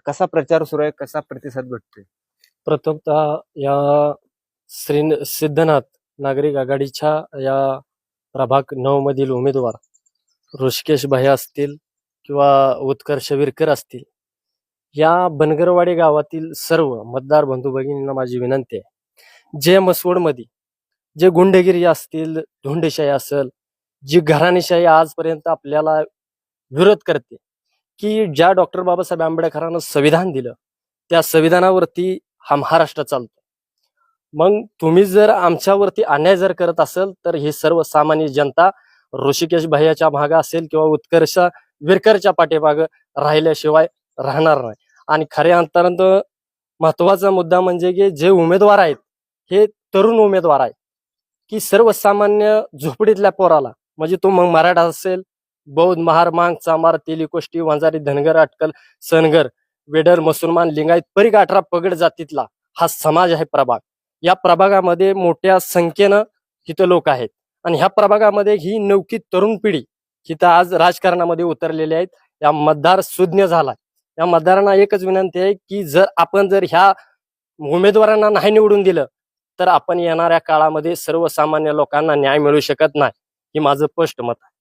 कसा प्रचार सुरू आहे, कसा प्रतिसाद भेटतोय? प्रथमतः या सिद्धनाथ नागरिक आघाडीच्या या प्रभाग 9 मधील उमेदवार ऋषिकेश भाई असतील किंवा उत्कर्ष विरकर असतील, या बनगरवाडी गावातील सर्व मतदार बंधू भगिनींना माझी विनंती आहे, जे मसवडमध्ये जे गुंडगिरी असतील, धोंडेशाही असेल, जी घराणेशाही आजपर्यंत आपल्याला विरोध करते, की ज्या डॉक्टर बाबासाहेब आंबेडकरांना संविधान दिलं त्या संविधानावरती हा महाराष्ट्र चालतो. मग तुम्ही जर आमच्यावरती अन्याय जर करत असेल तर ही सर्वसामान्य जनता ऋषिकेश भैयाच्या मागे असेल किंवा उत्कर्ष विरकरच्या पाठीमागे राहिल्याशिवाय राहणार नाही. आणि खऱ्या अर्थानं महत्वाचा मुद्दा म्हणजे की जे उमेदवार आहेत हे तरुण उमेदवार आहेत, की सर्वसामान्य झोपडीतल्या पोराला, म्हणजे तो मग मराठा असेल, बौद्ध, महार, मांग, चामार, तेली, कोष्टी, वंजारी, धनगर, अटकल, सनगर, वेडर, मुसलमान, लिंगायत, परिक 18 पगड जातीतला हा समाज आहे प्रभाग. या प्रभागामध्ये मोठ्या संख्येनं इथं लोक आहेत आणि ह्या प्रभागामध्ये ही नवकी तरुण पिढी इथं आज राजकारणामध्ये उतरलेली आहेत. या मतदार सुज्ञ झाला. या मतदारांना एकच विनंती आहे की आपण जर ह्या उमेदवारांना नाही निवडून दिलं तर आपण येणाऱ्या काळामध्ये सर्वसामान्य लोकांना न्याय मिळू शकत नाही. हे माझं स्पष्ट मत आहे.